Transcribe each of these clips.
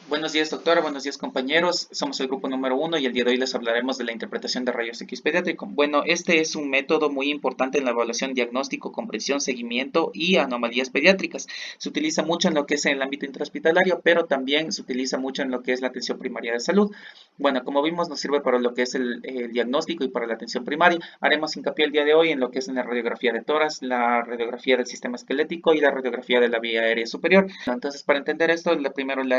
Buenos días, doctora. Buenos días, compañeros. Somos el grupo número uno y el día de hoy les hablaremos de la interpretación de rayos X pediátrico. Bueno, este es un método muy importante en la evaluación, diagnóstico, comprensión, seguimiento y anomalías pediátricas. Se utiliza mucho en lo que es en el ámbito intrahospitalario, pero también se utiliza mucho en lo que es la atención primaria de salud. Bueno, como vimos, nos sirve para lo que es el diagnóstico y para la atención primaria. Haremos hincapié el día de hoy en lo que es en la radiografía de tórax, la radiografía del sistema esquelético y la radiografía de la vía aérea superior. Entonces, para entender esto, primero el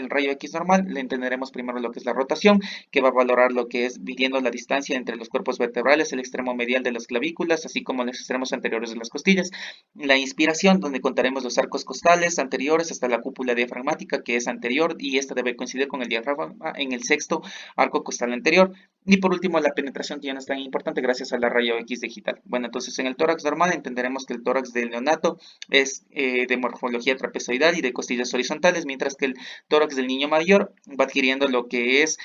rayo X normal, le entenderemos primero lo que es la rotación, que va a valorar lo que es midiendo la distancia entre los cuerpos vertebrales, el extremo medial de las clavículas, así como los extremos anteriores de las costillas. La inspiración, donde contaremos los arcos costales anteriores hasta la cúpula diafragmática, que es anterior, y esta debe coincidir con el diafragma en el sexto arco costal anterior. Y por último, la penetración, que ya no es tan importante gracias a la rayo X digital. Bueno, entonces en el tórax normal entenderemos que el tórax del neonato es de morfología trapezoidal y de costillas horizontales, mientras que el tórax del niño mayor va adquiriendo lo que es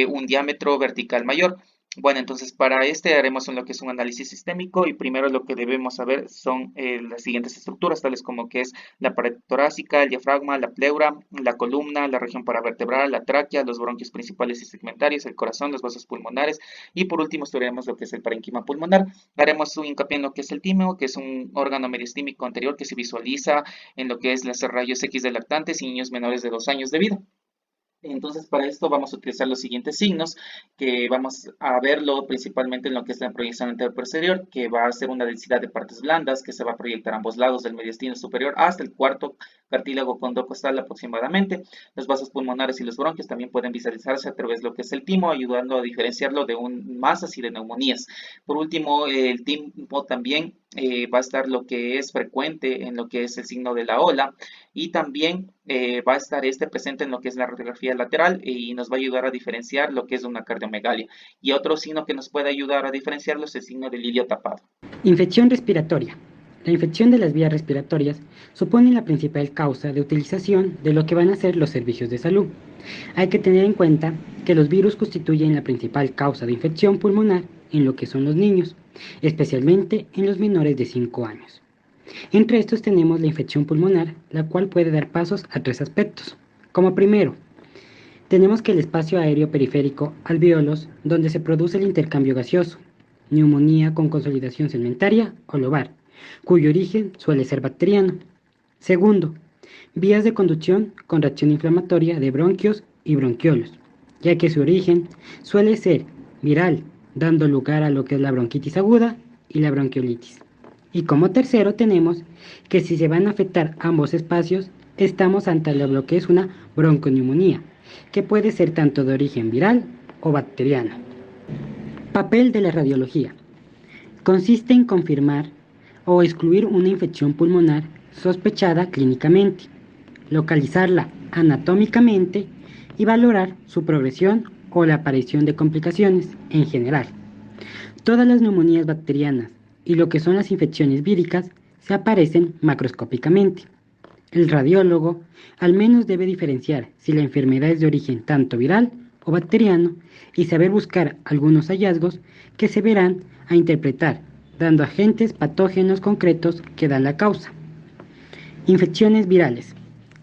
un diámetro vertical mayor. Bueno, entonces para este haremos lo que es un análisis sistémico y primero lo que debemos saber son las siguientes estructuras, tales como que es la pared torácica, el diafragma, la pleura, la columna, la región paravertebral, la tráquea, los bronquios principales y segmentarios, el corazón, los vasos pulmonares y por último estudiaremos lo que es el parénquima pulmonar. Haremos un hincapié en lo que es el tímpano, que es un órgano meriostímico anterior que se visualiza en lo que es las rayos X de lactantes y niños menores de 2 años de vida. Entonces, para esto vamos a utilizar los siguientes signos, que vamos a verlo principalmente en lo que es la proyección anterior-posterior, que va a ser una densidad de partes blandas, que se va a proyectar a ambos lados del mediastino superior hasta el cuarto cartílago condrocostal aproximadamente. Los vasos pulmonares y los bronquios también pueden visualizarse a través de lo que es el timo, ayudando a diferenciarlo de masas y de neumonías. Por último, el timo también va a estar lo que es frecuente en lo que es el signo de la ola y también va a estar este presente en lo que es la radiografía lateral y nos va a ayudar a diferenciar lo que es una cardiomegalia. Y otro signo que nos puede ayudar a diferenciarlo es el signo del ilirio tapado. Infección respiratoria. La infección de las vías respiratorias supone la principal causa de utilización de lo que van a ser los servicios de salud. Hay que tener en cuenta que los virus constituyen la principal causa de infección pulmonar en lo que son los niños, especialmente en los menores de 5 años. Entre estos tenemos la infección pulmonar, la cual puede dar pasos a tres aspectos. Como primero, tenemos que el espacio aéreo periférico alvéolos, donde se produce el intercambio gaseoso, neumonía con consolidación segmentaria o lobar, cuyo origen suele ser bacteriano. Segundo, vías de conducción con reacción inflamatoria de bronquios y bronquiolos, ya que su origen suele ser viral, dando lugar a lo que es la bronquitis aguda y la bronquiolitis. Y como tercero tenemos que si se van a afectar ambos espacios, estamos ante lo que es una bronconeumonía, que puede ser tanto de origen viral o bacteriano. Papel de la radiología. Consiste en confirmar o excluir una infección pulmonar sospechada clínicamente, localizarla anatómicamente y valorar su progresión o la aparición de complicaciones en general. Todas las neumonías bacterianas y lo que son las infecciones víricas se aparecen macroscópicamente. El radiólogo al menos debe diferenciar si la enfermedad es de origen tanto viral o bacteriano y saber buscar algunos hallazgos que se verán a interpretar, dando agentes patógenos concretos que dan la causa. Infecciones virales.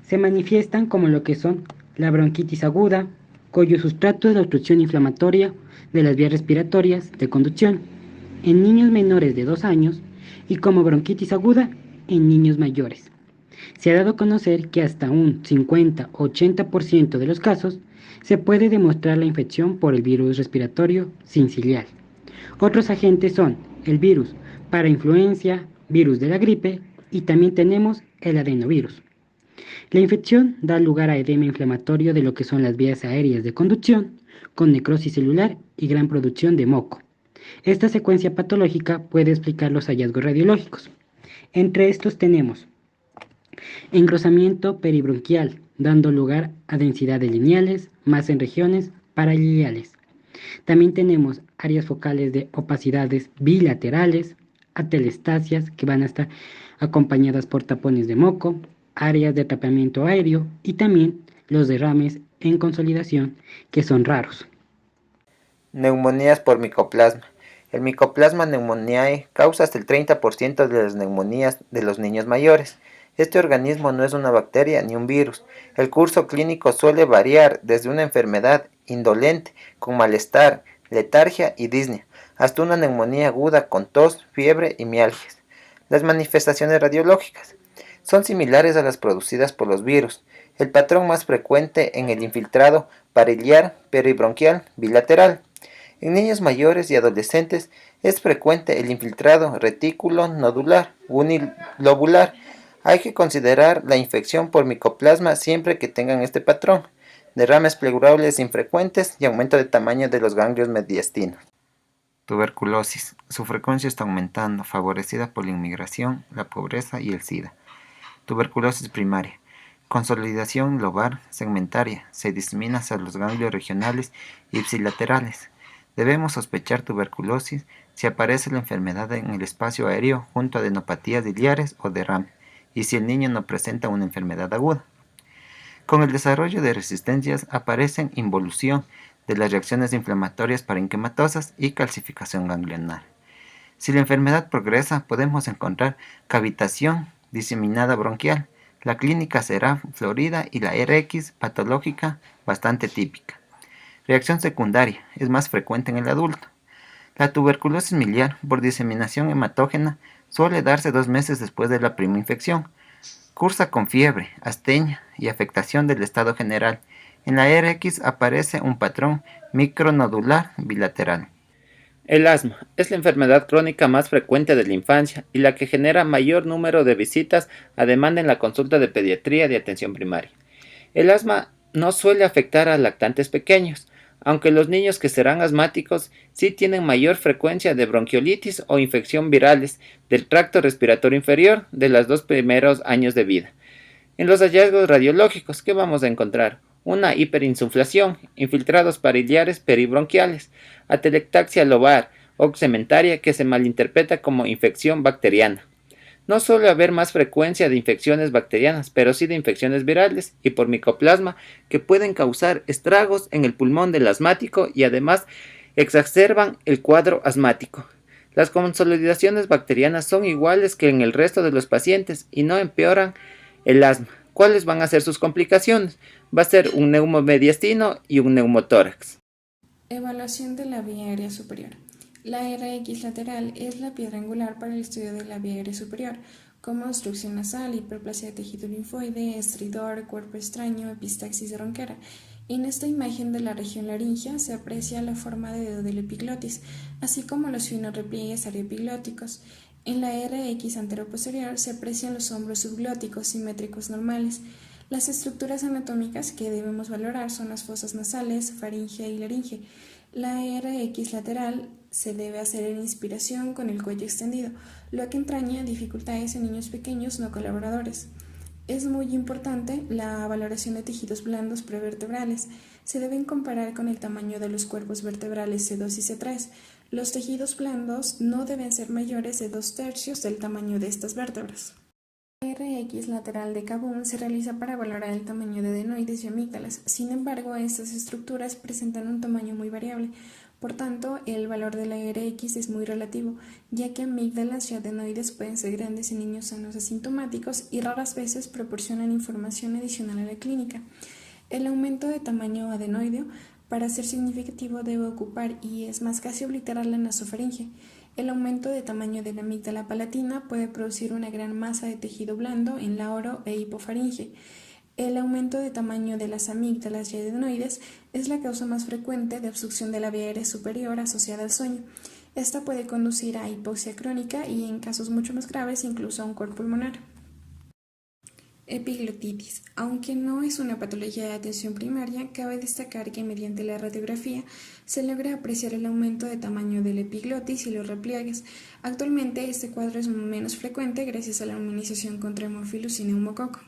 Se manifiestan como lo que son la bronquitis aguda, cuyo sustrato es la obstrucción inflamatoria de las vías respiratorias de conducción en niños menores de 2 años y como bronquitis aguda en niños mayores. Se ha dado a conocer que hasta un 50-80% de los casos se puede demostrar la infección por el virus respiratorio sincilial. Otros agentes son el virus para influencia, virus de la gripe y también tenemos el adenovirus. La infección da lugar a edema inflamatorio de lo que son las vías aéreas de conducción, con necrosis celular y gran producción de moco. Esta secuencia patológica puede explicar los hallazgos radiológicos. Entre estos tenemos engrosamiento peribronquial, dando lugar a densidades lineales, más en regiones paralineales. También tenemos áreas focales de opacidades bilaterales, atelestasias que van a estar acompañadas por tapones de moco, áreas de atrapamiento aéreo y también los derrames en consolidación que son raros. Neumonías por micoplasma. El micoplasma pneumoniae causa hasta el 30% de las neumonías de los niños mayores Este organismo no es una bacteria ni un virus. El curso clínico suele variar desde una enfermedad indolente con malestar, letargia y disnea, hasta una neumonía aguda con tos, fiebre y mialgias. Las manifestaciones radiológicas son similares a las producidas por los virus. El patrón más frecuente en el infiltrado pariliar, peribronquial, bilateral. En niños mayores y adolescentes es frecuente el infiltrado retículo nodular unilobular. Hay que considerar la infección por micoplasma siempre que tengan este patrón. Derrames pleurables infrecuentes y aumento de tamaño de los ganglios mediastinos. Tuberculosis. Su frecuencia está aumentando, favorecida por la inmigración, la pobreza y el SIDA. Tuberculosis primaria. Consolidación lobar segmentaria. Se disemina hacia los ganglios regionales y ipsilaterales. Debemos sospechar tuberculosis si aparece la enfermedad en el espacio aéreo junto a adenopatías biliares o derrame, y si el niño no presenta una enfermedad aguda. Con el desarrollo de resistencias aparecen involución de las reacciones inflamatorias parenquimatosas y calcificación ganglionar. Si la enfermedad progresa, podemos encontrar cavitación diseminada bronquial. La clínica será florida y la RX patológica bastante típica. Reacción secundaria es más frecuente en el adulto. La tuberculosis miliar por diseminación hematógena suele darse 2 meses después de la primera infección. Cursa con fiebre, astenia y afectación del estado general. En la RX aparece un patrón micronodular bilateral. El asma es la enfermedad crónica más frecuente de la infancia y la que genera mayor número de visitas a demanda en la consulta de pediatría de atención primaria. El asma no suele afectar a lactantes pequeños, aunque los niños que serán asmáticos sí tienen mayor frecuencia de bronquiolitis o infección virales del tracto respiratorio inferior de los 2 primeros años de vida. En los hallazgos radiológicos, ¿qué vamos a encontrar? Una hiperinsuflación, infiltrados pariliares peribronquiales, atelectaxia lobar o segmentaria que se malinterpreta como infección bacteriana. No suele haber más frecuencia de infecciones bacterianas, pero sí de infecciones virales y por micoplasma que pueden causar estragos en el pulmón del asmático y además exacerban el cuadro asmático. Las consolidaciones bacterianas son iguales que en el resto de los pacientes y no empeoran el asma. ¿Cuáles van a ser sus complicaciones? Va a ser un neumomediastino y un neumotórax. Evaluación de la vía aérea superior. La RX lateral es la piedra angular para el estudio de la vía aérea superior, como obstrucción nasal, hiperplasia de tejido linfoide, estridor, cuerpo extraño, epistaxis ronquera. En esta imagen de la región laringea se aprecia la forma de dedo del epiglotis, así como los finos repliegues arioepiglóticos. En la RX anteroposterior se aprecian los hombros subglóticos simétricos normales. Las estructuras anatómicas que debemos valorar son las fosas nasales, faringe y laringe. La RX lateral se debe hacer en inspiración con el cuello extendido, lo que entraña dificultades en niños pequeños no colaboradores. Es muy importante la valoración de tejidos blandos prevertebrales. Se deben comparar con el tamaño de los cuerpos vertebrales C2 y C3. Los tejidos blandos no deben ser mayores de 2/3 del tamaño de estas vértebras. La RX lateral de Kabum se realiza para valorar el tamaño de adenoides y amígdalas. Sin embargo, estas estructuras presentan un tamaño muy variable. Por tanto, el valor de la RX es muy relativo, ya que amígdalas y adenoides pueden ser grandes en niños sanos asintomáticos y raras veces proporcionan información adicional a la clínica. El aumento de tamaño adenoideo, para ser significativo, debe ocupar y es más casi obliterar la nasofaringe. El aumento de tamaño de la amígdala palatina puede producir una gran masa de tejido blando en la oro e hipofaringe. El aumento de tamaño de las amígdalas y adenoides es la causa más frecuente de obstrucción de la vía aérea superior asociada al sueño. Esta puede conducir a hipoxia crónica y, en casos mucho más graves, incluso a un coma pulmonar. Epiglotitis. Aunque no es una patología de atención primaria, cabe destacar que mediante la radiografía se logra apreciar el aumento de tamaño del epiglotis y los repliegues. Actualmente este cuadro es menos frecuente gracias a la inmunización contra hemófilos y neumococo.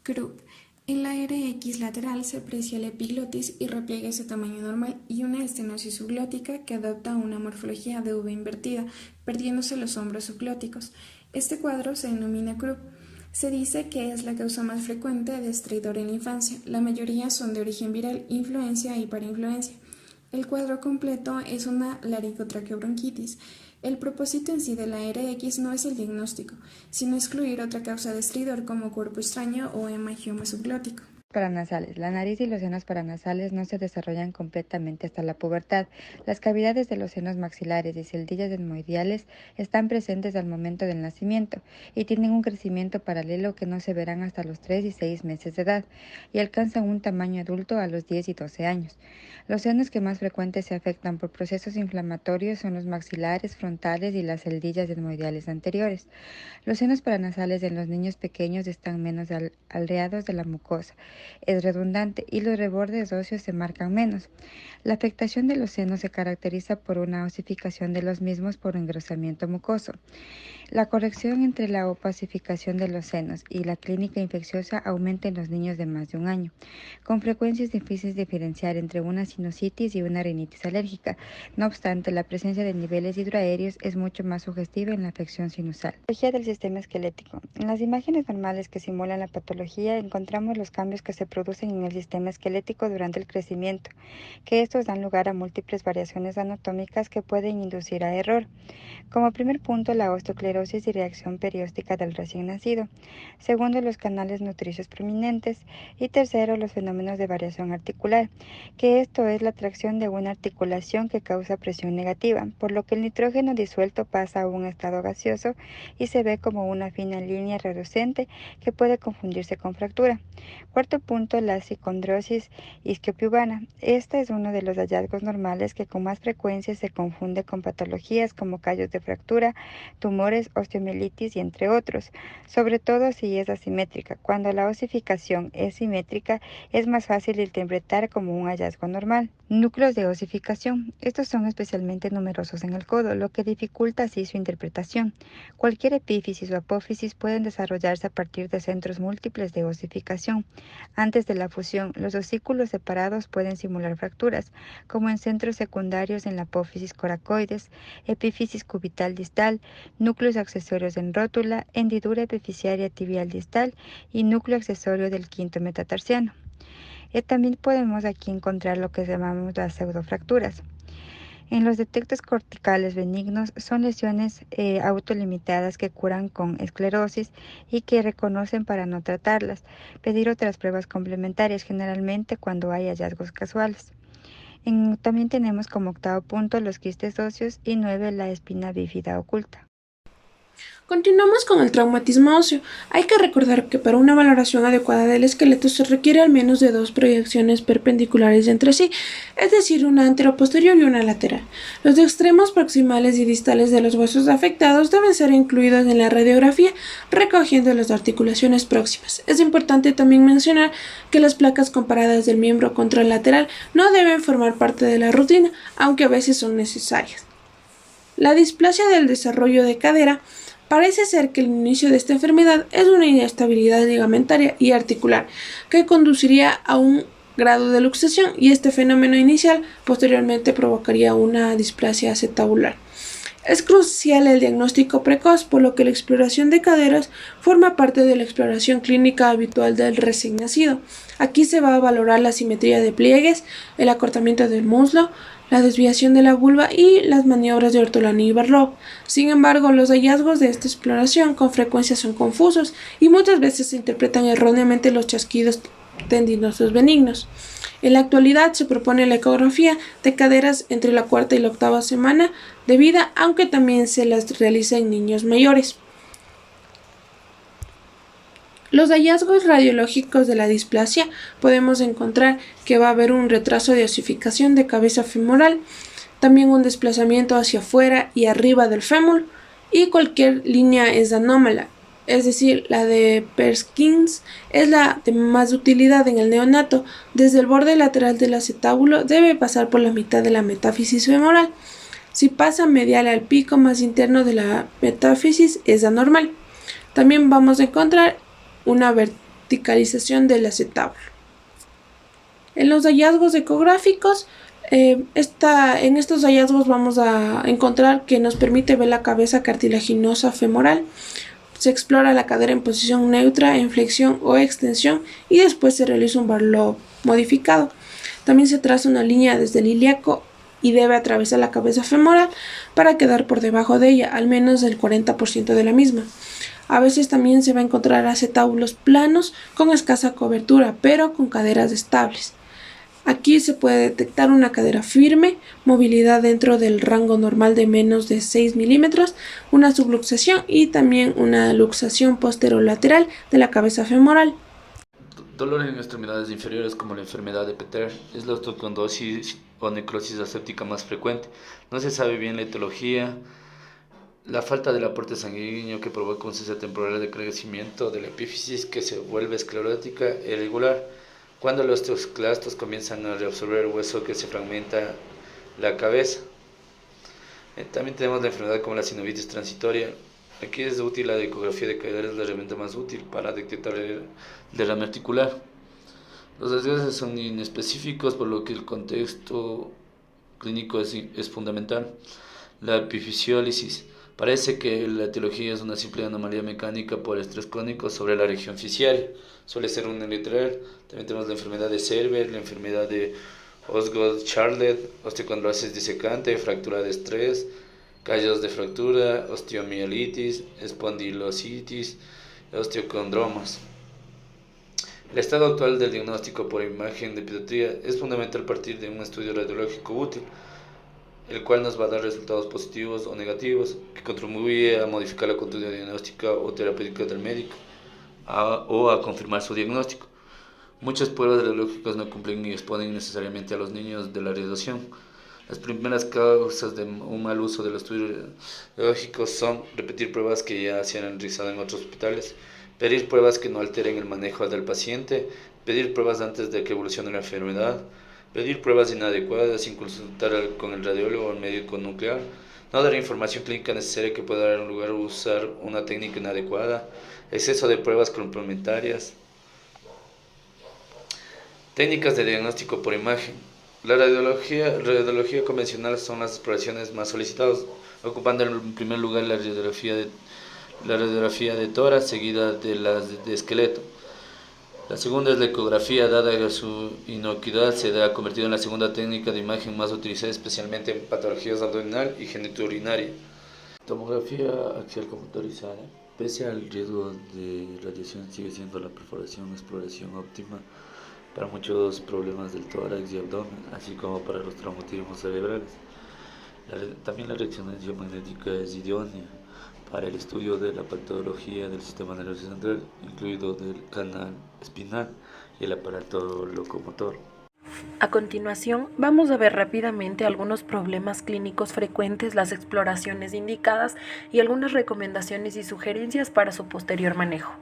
Krupp. En la RX lateral se aprecia el epiglotis y repliegues de tamaño normal y una estenosis subglótica que adopta una morfología de V invertida, perdiéndose los hombros subglóticos. Este cuadro se denomina Krupp. Se dice que es la causa más frecuente de estridor en la infancia. La mayoría son de origen viral, influencia y parainfluencia. El cuadro completo es una laringotraqueobronquitis. El propósito en sí de la RX no es el diagnóstico, sino excluir otra causa de estridor como cuerpo extraño o hemangioma subglótico. Paranasales. La nariz y los senos paranasales no se desarrollan completamente hasta la pubertad. Las cavidades de los senos maxilares y celdillas etmoideales están presentes al momento del nacimiento y tienen un crecimiento paralelo que no se verán hasta los 3 y 6 meses de edad y alcanzan un tamaño adulto a los 10 y 12 años. Los senos que más frecuentes se afectan por procesos inflamatorios son los maxilares, frontales y las celdillas etmoideales anteriores. Los senos paranasales en los niños pequeños están menos alreados de la mucosa. Es redundante y los rebordes óseos se marcan menos. La afectación de los senos se caracteriza por una osificación de los mismos por engrosamiento mucoso. La corrección entre la opacificación de los senos y la clínica infecciosa aumenta en los niños de más de un año. Con frecuencia es difícil diferenciar entre una sinusitis y una rinitis alérgica. No obstante, la presencia de niveles hidroaéreos es mucho más sugestiva en la afección sinusal. Patología del sistema esquelético. En las imágenes normales que simulan la patología encontramos los cambios que se producen en el sistema esquelético durante el crecimiento, que estos dan lugar a múltiples variaciones anatómicas que pueden inducir a error. Como primer punto, la osteoclerosis y reacción perióstica del recién nacido. Segundo, los canales nutricios prominentes. Y tercero, los fenómenos de variación articular, que esto es la tracción de una articulación que causa presión negativa, por lo que el nitrógeno disuelto pasa a un estado gaseoso y se ve como una fina línea reducente que puede confundirse con fractura. Cuarto punto, la psicondrosis isquiopubana. Este es uno de los hallazgos normales que con más frecuencia se confunde con patologías como callos de fractura, tumores, osteomielitis y entre otros, sobre todo si es asimétrica. Cuando la osificación es simétrica, es más fácil de interpretar como un hallazgo normal. Núcleos de osificación. Estos son especialmente numerosos en el codo, lo que dificulta así su interpretación. Cualquier epífisis o apófisis pueden desarrollarse a partir de centros múltiples de osificación. Antes de la fusión, los osículos separados pueden simular fracturas, como en centros secundarios en la apófisis coracoides, epífisis cubital distal, núcleos accesorios en rótula, hendidura epifisiaria tibial distal y núcleo accesorio del quinto metatarsiano. También podemos aquí encontrar lo que llamamos las pseudofracturas. En los defectos corticales benignos son lesiones autolimitadas que curan con esclerosis y que reconocen para no tratarlas, pedir otras pruebas complementarias generalmente cuando hay hallazgos casuales. También tenemos como octavo punto los quistes óseos y 9 la espina bífida oculta. Continuamos con el traumatismo óseo. Hay que recordar que para una valoración adecuada del esqueleto se requiere al menos de 2 proyecciones perpendiculares entre sí, es decir, una anteroposterior y una lateral. Los extremos proximales y distales de los huesos afectados deben ser incluidos en la radiografía, recogiendo las articulaciones próximas. Es importante también mencionar que las placas comparadas del miembro contralateral no deben formar parte de la rutina, aunque a veces son necesarias. La displasia del desarrollo de cadera. Parece ser que el inicio de esta enfermedad es una inestabilidad ligamentaria y articular que conduciría a un grado de luxación y este fenómeno inicial posteriormente provocaría una displasia acetabular. Es crucial el diagnóstico precoz, por lo que la exploración de caderas forma parte de la exploración clínica habitual del recién nacido. Aquí se va a valorar la simetría de pliegues, el acortamiento del muslo, la desviación de la vulva y las maniobras de Ortolani y Barlow. Sin embargo, los hallazgos de esta exploración con frecuencia son confusos y muchas veces se interpretan erróneamente los chasquidos tendinosos benignos. En la actualidad se propone la ecografía de caderas entre la 4ª y la 8ª semana de vida, aunque también se las realiza en niños mayores. Los hallazgos radiológicos de la displasia podemos encontrar que va a haber un retraso de osificación de cabeza femoral, también un desplazamiento hacia afuera y arriba del fémur y cualquier línea es anómala, es decir, la de Perkins es la de más utilidad en el neonato. Desde el borde lateral del acetábulo debe pasar por la mitad de la metáfisis femoral. Si pasa medial al pico más interno de la metáfisis es anormal. También vamos a encontrar una verticalización del acetábulo. En los hallazgos ecográficos, en estos hallazgos vamos a encontrar que nos permite ver la cabeza cartilaginosa femoral. Se explora la cadera en posición neutra, en flexión o extensión y después se realiza un Barlow modificado. También se traza una línea desde el ilíaco y debe atravesar la cabeza femoral para quedar por debajo de ella, al menos el 40% de la misma. A veces también se va a encontrar acetábulos planos con escasa cobertura, pero con caderas estables. Aquí se puede detectar una cadera firme, movilidad dentro del rango normal de menos de 6 milímetros, una subluxación y también una luxación posterolateral de la cabeza femoral. Dolor en extremidades inferiores como la enfermedad de Peter es la osteocondosis o necrosis aséptica más frecuente. No se sabe bien la etiología. La falta del aporte sanguíneo que provoca un cese temporal de crecimiento de la epífisis que se vuelve esclerótica e irregular. Cuando los osteoclastos comienzan a reabsorber el hueso que se fragmenta la cabeza. También tenemos la enfermedad como la sinovitis transitoria. Aquí es útil la ecografía de cadera, es la herramienta más útil para detectar el derrame articular. Los desgastes son inespecíficos, por lo que el contexto clínico es fundamental. La epifisiólisis. Parece que la etiología es una simple anomalía mecánica por estrés crónico sobre la región fisiaria. Suele ser unilateral. También tenemos la enfermedad de Serber, la enfermedad de Osgood-Charlotte, osteocondrosis disecante, fractura de estrés, callos de fractura, osteomielitis, espondilositis, osteocondromas. El estado actual del diagnóstico por imagen de pediatría es fundamental partir de un estudio radiológico útil, el cual nos va a dar resultados positivos o negativos, que contribuye a modificar la conducta diagnóstica o terapéutica del médico o a confirmar su diagnóstico. Muchas pruebas radiológicas no cumplen ni exponen necesariamente a los niños de la radiación. Las primeras causas de un mal uso de los estudios radiológicos son repetir pruebas que ya se han realizado en otros hospitales, pedir pruebas que no alteren el manejo del paciente, pedir pruebas antes de que evolucione la enfermedad, pedir pruebas inadecuadas sin consultar con el radiólogo o el médico nuclear, no dar información clínica necesaria que pueda dar lugar a usar una técnica inadecuada, exceso de pruebas complementarias. Técnicas de diagnóstico por imagen. La radiología convencional son las exploraciones más solicitadas, ocupando en primer lugar la radiografía de tórax, seguida de las de esqueleto. La segunda es la ecografía, dada que su inocuidad se ha convertido en la segunda técnica de imagen más utilizada, especialmente en patologías abdominal y genitourinaria. Tomografía axial computarizada. Pese al riesgo de radiación, sigue siendo la exploración óptima para muchos problemas del tórax y abdomen, así como para los traumatismos cerebrales. También la resonancia magnética es idónea para el estudio de la patología del sistema nervioso central, incluido del canal espinal y el aparato locomotor. A continuación, vamos a ver rápidamente algunos problemas clínicos frecuentes, las exploraciones indicadas y algunas recomendaciones y sugerencias para su posterior manejo.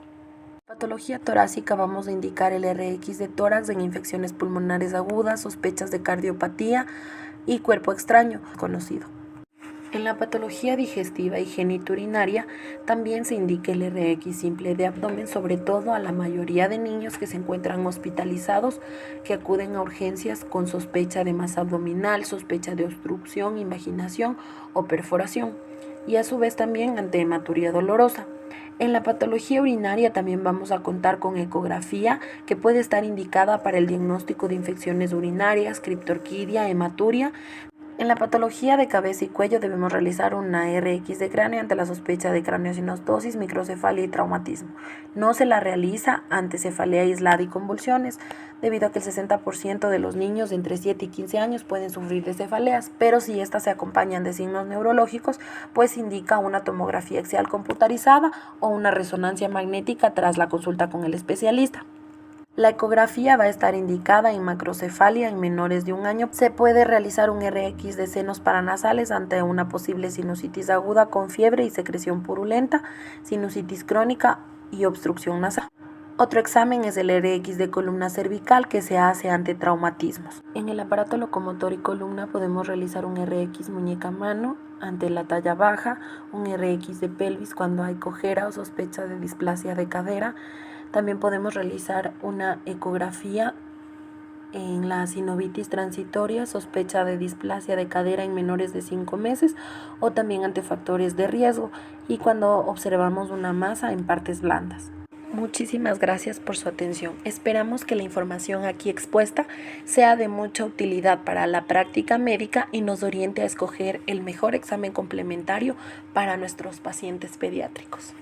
Patología torácica, vamos a indicar el RX de tórax en infecciones pulmonares agudas, sospechas de cardiopatía y cuerpo extraño conocido. En la patología digestiva y genitourinaria también se indica el RX simple de abdomen, sobre todo a la mayoría de niños que se encuentran hospitalizados, que acuden a urgencias con sospecha de masa abdominal, sospecha de obstrucción, invaginación o perforación, y a su vez también ante hematuria dolorosa. En la patología urinaria también vamos a contar con ecografía, que puede estar indicada para el diagnóstico de infecciones urinarias, criptorquidia, hematuria. En la patología de cabeza y cuello debemos realizar una RX de cráneo ante la sospecha de craneosinostosis, microcefalia y traumatismo. No se la realiza ante cefalea aislada y convulsiones, debido a que el 60% de los niños de entre 7 y 15 años pueden sufrir de cefaleas, pero si estas se acompañan de signos neurológicos, pues indica una tomografía axial computarizada o una resonancia magnética tras la consulta con el especialista. La ecografía va a estar indicada en macrocefalia en menores de 1 año. Se puede realizar un RX de senos paranasales ante una posible sinusitis aguda con fiebre y secreción purulenta, sinusitis crónica y obstrucción nasal. Otro examen es el RX de columna cervical, que se hace ante traumatismos. En el aparato locomotor y columna podemos realizar un RX muñeca-mano ante la talla baja, un RX de pelvis cuando hay cojera o sospecha de displasia de cadera. También podemos realizar una ecografía en la sinovitis transitoria, sospecha de displasia de cadera en menores de 5 meses o también ante factores de riesgo y cuando observamos una masa en partes blandas. Muchísimas gracias por su atención. Esperamos que la información aquí expuesta sea de mucha utilidad para la práctica médica y nos oriente a escoger el mejor examen complementario para nuestros pacientes pediátricos.